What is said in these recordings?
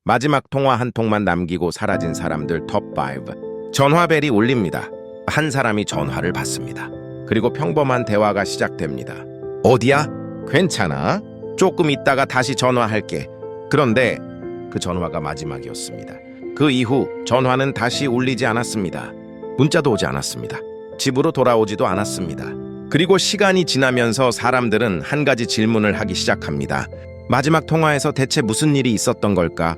마지막 통화 한 통만 남기고 사라진 사람들 톱5. 전화벨이 울립니다. 한 사람이 전화를 받습니다. 그리고 평범한 대화가 시작됩니다. 어디야? 괜찮아? 조금 있다가 다시 전화할게. 그런데 그 전화가 마지막이었습니다. 그 이후 전화는 다시 울리지 않았습니다. 문자도 오지 않았습니다. 집으로 돌아오지도 않았습니다. 그리고 시간이 지나면서 사람들은 한 가지 질문을 하기 시작합니다. 마지막 통화에서 대체 무슨 일이 있었던 걸까?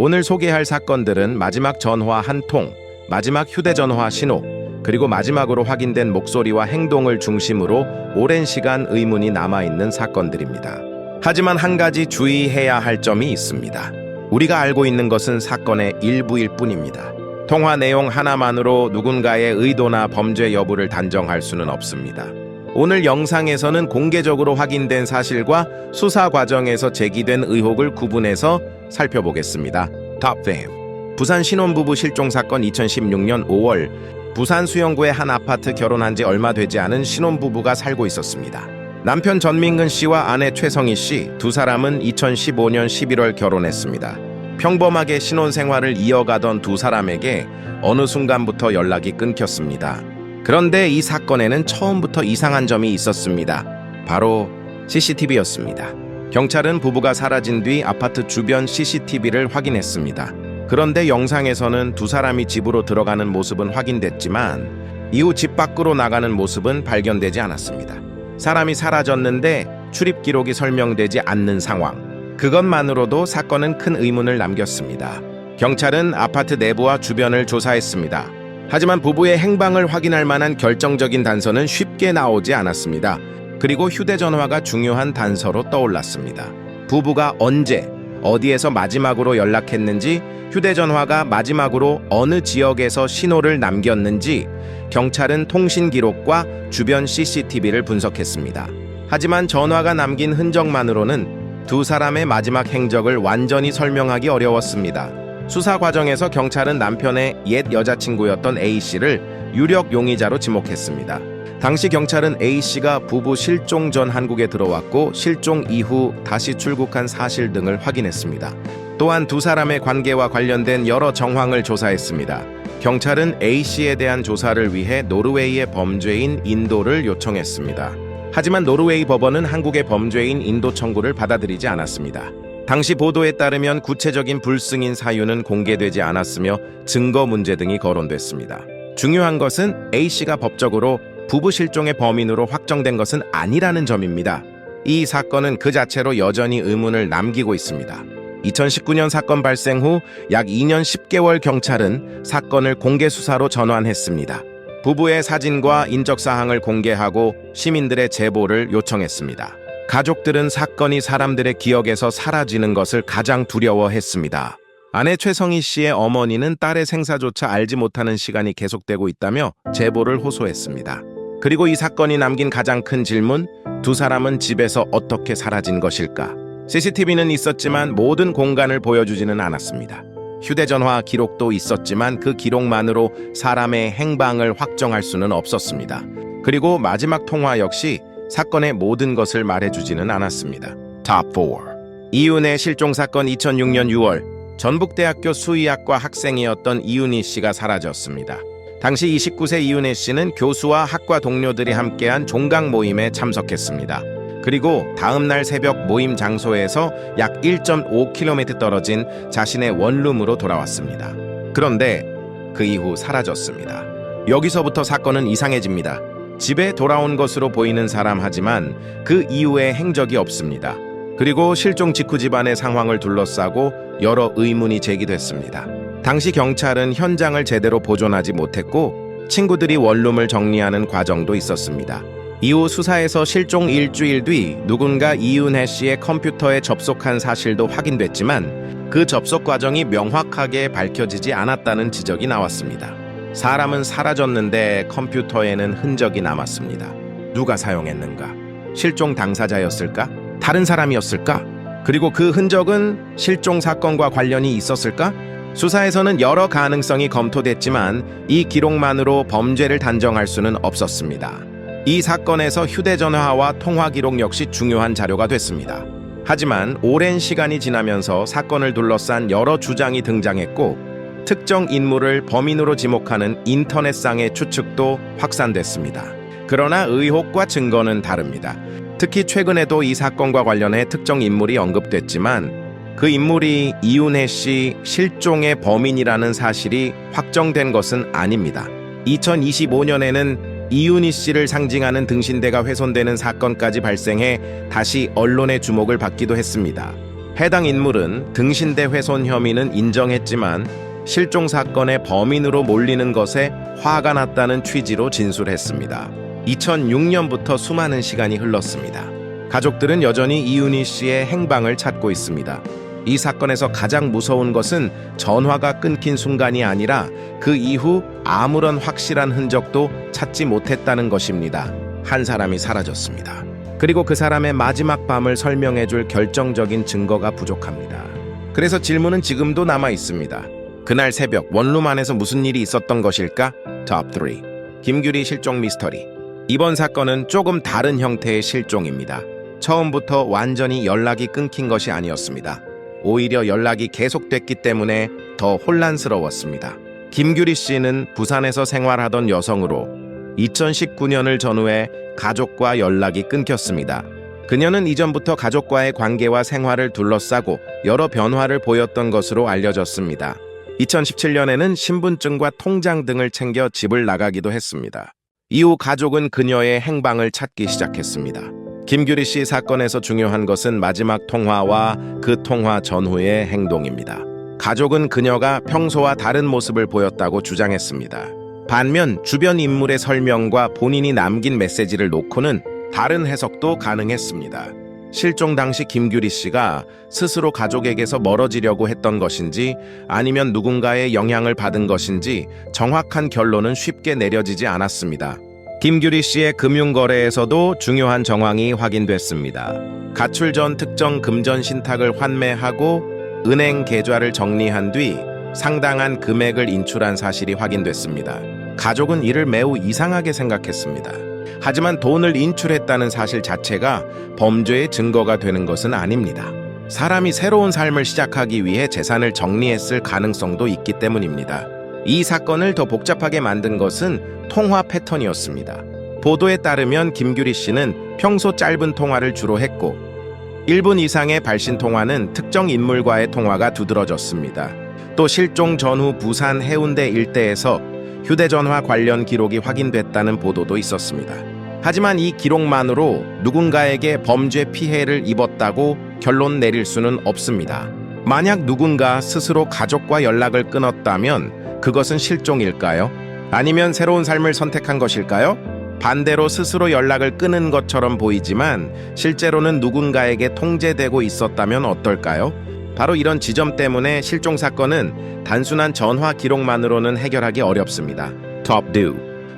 오늘 소개할 사건들은 마지막 전화 한 통, 마지막 휴대전화 신호, 그리고 마지막으로 확인된 목소리와 행동을 중심으로 오랜 시간 의문이 남아있는 사건들입니다. 하지만 한 가지 주의해야 할 점이 있습니다. 우리가 알고 있는 것은 사건의 일부일 뿐입니다. 통화 내용 하나만으로 누군가의 의도나 범죄 여부를 단정할 수는 없습니다. 오늘 영상에서는 공개적으로 확인된 사실과 수사 과정에서 제기된 의혹을 구분해서 살펴보겠습니다. 탑5. 부산 신혼부부 실종 사건. 2016년 5월 부산 수영구의 한 아파트. 결혼한 지 얼마 되지 않은 신혼부부가 살고 있었습니다. 남편 전민근 씨와 아내 최성희 씨 두 사람은 2015년 11월 결혼했습니다. 평범하게 신혼생활을 이어가던 두 사람에게 어느 순간부터 연락이 끊겼습니다. 그런데 이 사건에는 처음부터 이상한 점이 있었습니다. 바로 CCTV였습니다. 경찰은 부부가 사라진 뒤 아파트 주변 CCTV를 확인했습니다. 그런데 영상에서는 두 사람이 집으로 들어가는 모습은 확인됐지만 이후 집 밖으로 나가는 모습은 발견되지 않았습니다. 사람이 사라졌는데 출입 기록이 설명되지 않는 상황. 그것만으로도 사건은 큰 의문을 남겼습니다. 경찰은 아파트 내부와 주변을 조사했습니다. 하지만 부부의 행방을 확인할 만한 결정적인 단서는 쉽게 나오지 않았습니다. 그리고 휴대전화가 중요한 단서로 떠올랐습니다. 부부가 언제, 어디에서 마지막으로 연락했는지, 휴대전화가 마지막으로 어느 지역에서 신호를 남겼는지 경찰은 통신 기록과 주변 CCTV를 분석했습니다. 하지만 전화가 남긴 흔적만으로는 두 사람의 마지막 행적을 완전히 설명하기 어려웠습니다. 수사 과정에서 경찰은 남편의 옛 여자친구였던 A씨를 유력 용의자로 지목했습니다. 당시 경찰은 A씨가 부부 실종 전 한국에 들어왔고 실종 이후 다시 출국한 사실 등을 확인했습니다. 또한 두 사람의 관계와 관련된 여러 정황을 조사했습니다. 경찰은 A씨에 대한 조사를 위해 노르웨이의 범죄인 인도를 요청했습니다. 하지만 노르웨이 법원은 한국의 범죄인 인도 청구를 받아들이지 않았습니다. 당시 보도에 따르면 구체적인 불승인 사유는 공개되지 않았으며 증거 문제 등이 거론됐습니다. 중요한 것은 A씨가 법적으로 부부 실종의 범인으로 확정된 것은 아니라는 점입니다. 이 사건은 그 자체로 여전히 의문을 남기고 있습니다. 2019년 사건 발생 후 약 2년 10개월 경찰은 사건을 공개 수사로 전환했습니다. 부부의 사진과 인적사항을 공개하고 시민들의 제보를 요청했습니다. 가족들은 사건이 사람들의 기억에서 사라지는 것을 가장 두려워했습니다. 아내 최성희 씨의 어머니는 딸의 생사조차 알지 못하는 시간이 계속되고 있다며 제보를 호소했습니다. 그리고 이 사건이 남긴 가장 큰 질문, 두 사람은 집에서 어떻게 사라진 것일까? CCTV는 있었지만 모든 공간을 보여주지는 않았습니다. 휴대전화 기록도 있었지만 그 기록만으로 사람의 행방을 확정할 수는 없었습니다. 그리고 마지막 통화 역시 사건의 모든 것을 말해주지는 않았습니다. 탑4. 이윤의 실종 사건. 2006년 6월 전북대학교 수의학과 학생이었던 이윤희 씨가 사라졌습니다. 당시 29세 이윤혜 씨는 교수와 학과 동료들이 함께한 종강 모임에 참석했습니다. 그리고 다음 날 새벽 모임 장소에서 약 1.5km 떨어진 자신의 원룸으로 돌아왔습니다. 그런데 그 이후 사라졌습니다. 여기서부터 사건은 이상해집니다. 집에 돌아온 것으로 보이는 사람 하지만 그 이후에 행적이 없습니다. 그리고 실종 직후 집안의 상황을 둘러싸고 여러 의문이 제기됐습니다. 당시 경찰은 현장을 제대로 보존하지 못했고 친구들이 원룸을 정리하는 과정도 있었습니다. 이후 수사에서 실종 일주일 뒤 누군가 이윤혜 씨의 컴퓨터에 접속한 사실도 확인됐지만 그 접속 과정이 명확하게 밝혀지지 않았다는 지적이 나왔습니다. 사람은 사라졌는데 컴퓨터에는 흔적이 남았습니다. 누가 사용했는가? 실종 당사자였을까? 다른 사람이었을까? 그리고 그 흔적은 실종 사건과 관련이 있었을까? 수사에서는 여러 가능성이 검토됐지만 이 기록만으로 범죄를 단정할 수는 없었습니다. 이 사건에서 휴대전화와 통화 기록 역시 중요한 자료가 됐습니다. 하지만 오랜 시간이 지나면서 사건을 둘러싼 여러 주장이 등장했고 특정 인물을 범인으로 지목하는 인터넷상의 추측도 확산됐습니다. 그러나 의혹과 증거는 다릅니다. 특히 최근에도 이 사건과 관련해 특정 인물이 언급됐지만 그 인물이 이윤혜 씨 실종의 범인이라는 사실이 확정된 것은 아닙니다. 2025년에는 이윤희 씨를 상징하는 등신대가 훼손되는 사건까지 발생해 다시 언론의 주목을 받기도 했습니다. 해당 인물은 등신대 훼손 혐의는 인정했지만 실종 사건의 범인으로 몰리는 것에 화가 났다는 취지로 진술했습니다. 2006년부터 수많은 시간이 흘렀습니다. 가족들은 여전히 이윤희 씨의 행방을 찾고 있습니다. 이 사건에서 가장 무서운 것은 전화가 끊긴 순간이 아니라 그 이후 아무런 확실한 흔적도 찾지 못했다는 것입니다. 한 사람이 사라졌습니다. 그리고 그 사람의 마지막 밤을 설명해줄 결정적인 증거가 부족합니다. 그래서 질문은 지금도 남아 있습니다. 그날 새벽 원룸 안에서 무슨 일이 있었던 것일까? 톱 3. 김규리 실종 미스터리. 이번 사건은 조금 다른 형태의 실종입니다. 처음부터 완전히 연락이 끊긴 것이 아니었습니다. 오히려 연락이 계속됐기 때문에 더 혼란스러웠습니다. 김규리 씨는 부산에서 생활하던 여성으로 2019년을 전후해 가족과 연락이 끊겼습니다. 그녀는 이전부터 가족과의 관계와 생활을 둘러싸고 여러 변화를 보였던 것으로 알려졌습니다. 2017년에는 신분증과 통장 등을 챙겨 집을 나가기도 했습니다. 이후 가족은 그녀의 행방을 찾기 시작했습니다. 김규리 씨 사건에서 중요한 것은 마지막 통화와 그 통화 전후의 행동입니다. 가족은 그녀가 평소와 다른 모습을 보였다고 주장했습니다. 반면 주변 인물의 설명과 본인이 남긴 메시지를 놓고는 다른 해석도 가능했습니다. 실종 당시 김규리 씨가 스스로 가족에게서 멀어지려고 했던 것인지 아니면 누군가의 영향을 받은 것인지 정확한 결론은 쉽게 내려지지 않았습니다. 김규리 씨의 금융거래에서도 중요한 정황이 확인됐습니다. 가출 전 특정 금전 신탁을 환매하고 은행 계좌를 정리한 뒤 상당한 금액을 인출한 사실이 확인됐습니다. 가족은 이를 매우 이상하게 생각했습니다. 하지만 돈을 인출했다는 사실 자체가 범죄의 증거가 되는 것은 아닙니다. 사람이 새로운 삶을 시작하기 위해 재산을 정리했을 가능성도 있기 때문입니다. 이 사건을 더 복잡하게 만든 것은 통화 패턴이었습니다. 보도에 따르면 김규리 씨는 평소 짧은 통화를 주로 했고 1분 이상의 발신 통화는 특정 인물과의 통화가 두드러졌습니다. 또 실종 전후 부산 해운대 일대에서 휴대전화 관련 기록이 확인됐다는 보도도 있었습니다. 하지만 이 기록만으로 누군가에게 범죄 피해를 입었다고 결론 내릴 수는 없습니다. 만약 누군가 스스로 가족과 연락을 끊었다면 그것은 실종일까요? 아니면 새로운 삶을 선택한 것일까요? 반대로 스스로 연락을 끊은 것처럼 보이지만 실제로는 누군가에게 통제되고 있었다면 어떨까요? 바로 이런 지점 때문에 실종 사건은 단순한 전화 기록만으로는 해결하기 어렵습니다. 톱 2.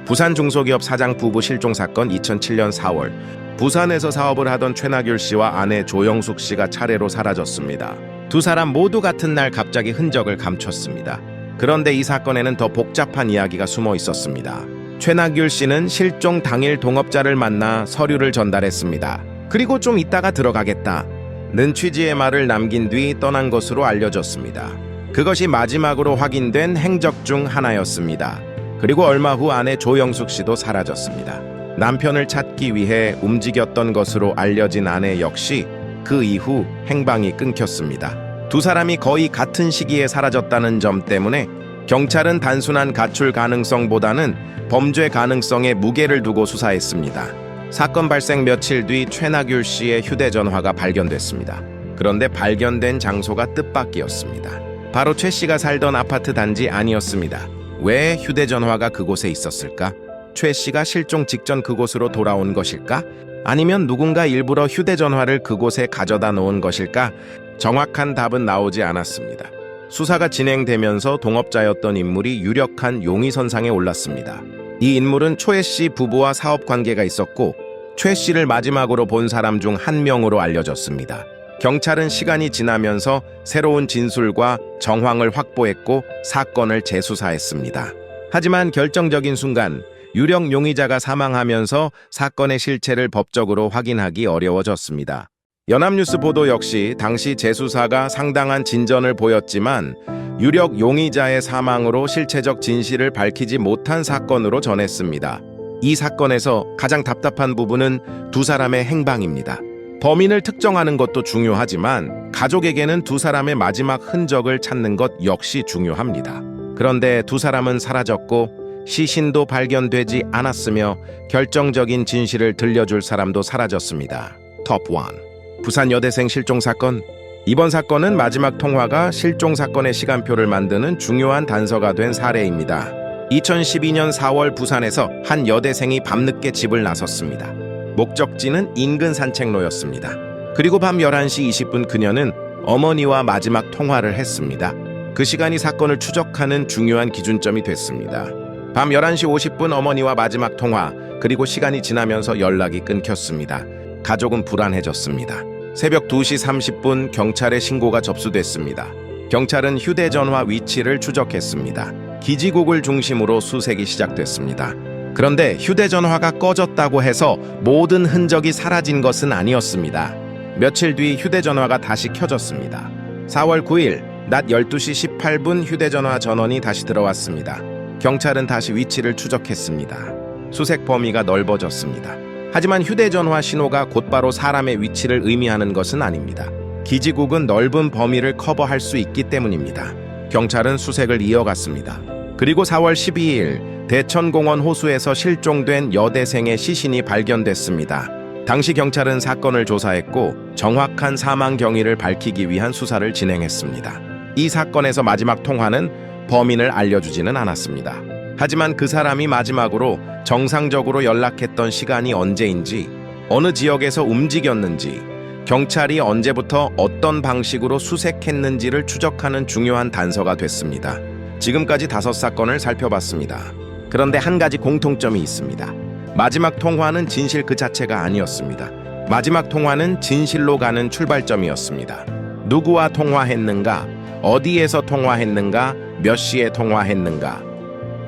부산 중소기업 사장 부부 실종 사건. 2007년 4월 부산에서 사업을 하던 최나귤 씨와 아내 조영숙 씨가 차례로 사라졌습니다. 두 사람 모두 같은 날 갑자기 흔적을 감췄습니다. 그런데 이 사건에는 더 복잡한 이야기가 숨어 있었습니다. 최나귤 씨는 실종 당일 동업자를 만나 서류를 전달했습니다. 그리고 좀 있다가 들어가겠다는 취지의 말을 남긴 뒤 떠난 것으로 알려졌습니다. 그것이 마지막으로 확인된 행적 중 하나였습니다. 그리고 얼마 후 아내 조영숙 씨도 사라졌습니다. 남편을 찾기 위해 움직였던 것으로 알려진 아내 역시 그 이후 행방이 끊겼습니다. 두 사람이 거의 같은 시기에 사라졌다는 점 때문에 경찰은 단순한 가출 가능성보다는 범죄 가능성에 무게를 두고 수사했습니다. 사건 발생 며칠 뒤 최나귤 씨의 휴대전화가 발견됐습니다. 그런데 발견된 장소가 뜻밖이었습니다. 바로 최 씨가 살던 아파트 단지 아니었습니다. 왜 휴대전화가 그곳에 있었을까? 최 씨가 실종 직전 그곳으로 돌아온 것일까? 아니면 누군가 일부러 휴대전화를 그곳에 가져다 놓은 것일까? 정확한 답은 나오지 않았습니다. 수사가 진행되면서 동업자였던 인물이 유력한 용의선상에 올랐습니다. 이 인물은 최 씨 부부와 사업 관계가 있었고 최 씨를 마지막으로 본 사람 중 한 명으로 알려졌습니다. 경찰은 시간이 지나면서 새로운 진술과 정황을 확보했고 사건을 재수사했습니다. 하지만 결정적인 순간 유력 용의자가 사망하면서 사건의 실체를 법적으로 확인하기 어려워졌습니다. 연합뉴스 보도 역시 당시 재수사가 상당한 진전을 보였지만 유력 용의자의 사망으로 실체적 진실을 밝히지 못한 사건으로 전했습니다. 이 사건에서 가장 답답한 부분은 두 사람의 행방입니다. 범인을 특정하는 것도 중요하지만 가족에게는 두 사람의 마지막 흔적을 찾는 것 역시 중요합니다. 그런데 두 사람은 사라졌고 시신도 발견되지 않았으며 결정적인 진실을 들려줄 사람도 사라졌습니다. 톱1. 부산 여대생 실종 사건. 이번 사건은 마지막 통화가 실종 사건의 시간표를 만드는 중요한 단서가 된 사례입니다. 2012년 4월 부산에서 한 여대생이 밤늦게 집을 나섰습니다. 목적지는 인근 산책로였습니다. 그리고 밤 11시 20분 그녀는 어머니와 마지막 통화를 했습니다. 그 시간이 사건을 추적하는 중요한 기준점이 됐습니다. 밤 11시 50분 어머니와 마지막 통화, 그리고 시간이 지나면서 연락이 끊겼습니다. 가족은 불안해졌습니다. 새벽 2시 30분 경찰에 신고가 접수됐습니다. 경찰은 휴대전화 위치를 추적했습니다. 기지국을 중심으로 수색이 시작됐습니다. 그런데 휴대전화가 꺼졌다고 해서 모든 흔적이 사라진 것은 아니었습니다. 며칠 뒤 휴대전화가 다시 켜졌습니다. 4월 9일 낮 12시 18분 휴대전화 전원이 다시 들어왔습니다. 경찰은 다시 위치를 추적했습니다. 수색 범위가 넓어졌습니다. 하지만 휴대전화 신호가 곧바로 사람의 위치를 의미하는 것은 아닙니다. 기지국은 넓은 범위를 커버할 수 있기 때문입니다. 경찰은 수색을 이어갔습니다. 그리고 4월 12일 대천공원 호수에서 실종된 여대생의 시신이 발견됐습니다. 당시 경찰은 사건을 조사했고 정확한 사망 경위를 밝히기 위한 수사를 진행했습니다. 이 사건에서 마지막 통화는 범인을 알려주지는 않았습니다. 하지만 그 사람이 마지막으로 정상적으로 연락했던 시간이 언제인지, 어느 지역에서 움직였는지, 경찰이 언제부터 어떤 방식으로 수색했는지를 추적하는 중요한 단서가 됐습니다. 지금까지 5사건을 살펴봤습니다. 그런데 한 가지 공통점이 있습니다. 마지막 통화는 진실 그 자체가 아니었습니다. 마지막 통화는 진실로 가는 출발점이었습니다. 누구와 통화했는가, 어디에서 통화했는가, 몇 시에 통화했는가,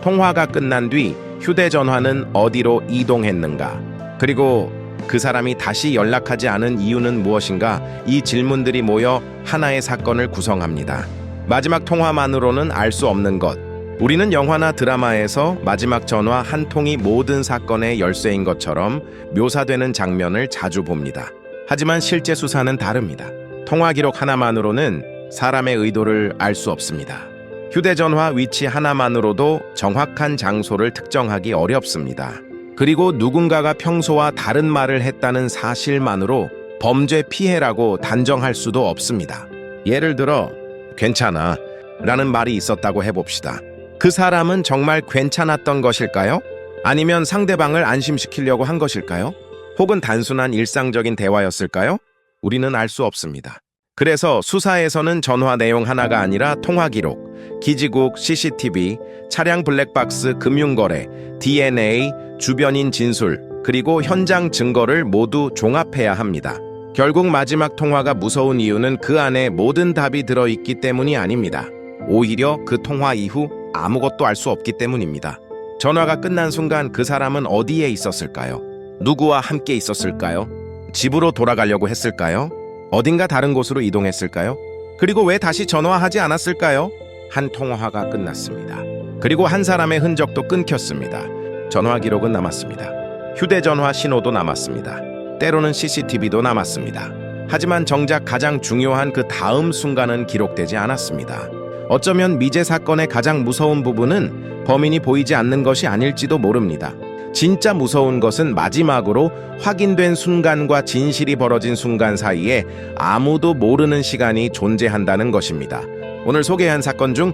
통화가 끝난 뒤 휴대전화는 어디로 이동했는가, 그리고 그 사람이 다시 연락하지 않은 이유는 무엇인가, 이 질문들이 모여 하나의 사건을 구성합니다. 마지막 통화만으로는 알 수 없는 것. 우리는 영화나 드라마에서 마지막 전화 한 통이 모든 사건의 열쇠인 것처럼 묘사되는 장면을 자주 봅니다. 하지만 실제 수사는 다릅니다. 통화 기록 하나만으로는 사람의 의도를 알 수 없습니다. 휴대전화 위치 하나만으로도 정확한 장소를 특정하기 어렵습니다. 그리고 누군가가 평소와 다른 말을 했다는 사실만으로 범죄 피해라고 단정할 수도 없습니다. 예를 들어 괜찮아 라는 말이 있었다고 해봅시다. 그 사람은 정말 괜찮았던 것일까요? 아니면 상대방을 안심시키려고 한 것일까요? 혹은 단순한 일상적인 대화였을까요? 우리는 알 수 없습니다. 그래서 수사에서는 전화 내용 하나가 아니라 통화 기록, 기지국, CCTV, 차량 블랙박스, 금융거래, DNA, 주변인 진술, 그리고 현장 증거를 모두 종합해야 합니다. 결국 마지막 통화가 무서운 이유는 그 안에 모든 답이 들어있기 때문이 아닙니다. 오히려 그 통화 이후 아무것도 알 수 없기 때문입니다. 전화가 끝난 순간 그 사람은 어디에 있었을까요? 누구와 함께 있었을까요? 집으로 돌아가려고 했을까요? 어딘가 다른 곳으로 이동했을까요? 그리고 왜 다시 전화하지 않았을까요? 한 통화가 끝났습니다. 그리고 한 사람의 흔적도 끊겼습니다. 전화 기록은 남았습니다. 휴대전화 신호도 남았습니다. 때로는 CCTV도 남았습니다. 하지만 정작 가장 중요한 그 다음 순간은 기록되지 않았습니다. 어쩌면 미제 사건의 가장 무서운 부분은 범인이 보이지 않는 것이 아닐지도 모릅니다. 진짜 무서운 것은 마지막으로 확인된 순간과 진실이 벌어진 순간 사이에 아무도 모르는 시간이 존재한다는 것입니다. 오늘 소개한 사건 중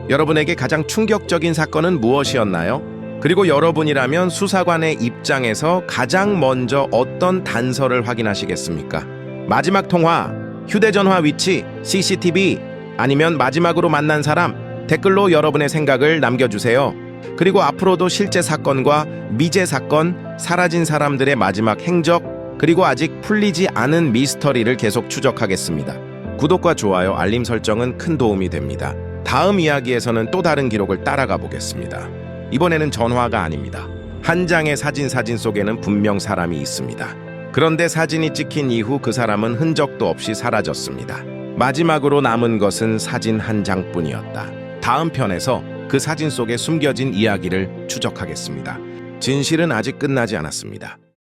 여러분에게 가장 충격적인 사건은 무엇이었나요? 그리고 여러분이라면 수사관의 입장에서 가장 먼저 어떤 단서를 확인하시겠습니까? 마지막 통화, 휴대전화 위치, CCTV, 아니면 마지막으로 만난 사람, 댓글로 여러분의 생각을 남겨주세요. 그리고 앞으로도 실제 사건과 미제 사건, 사라진 사람들의 마지막 행적, 그리고 아직 풀리지 않은 미스터리를 계속 추적하겠습니다. 구독과 좋아요, 알림 설정은 큰 도움이 됩니다. 다음 이야기에서는 또 다른 기록을 따라가 보겠습니다. 이번에는 전화가 아닙니다. 한 장의 사진 속에는 분명 사람이 있습니다. 그런데 사진이 찍힌 이후 그 사람은 흔적도 없이 사라졌습니다. 마지막으로 남은 것은 사진 한 장뿐이었다. 다음 편에서 그 사진 속에 숨겨진 이야기를 추적하겠습니다. 진실은 아직 끝나지 않았습니다.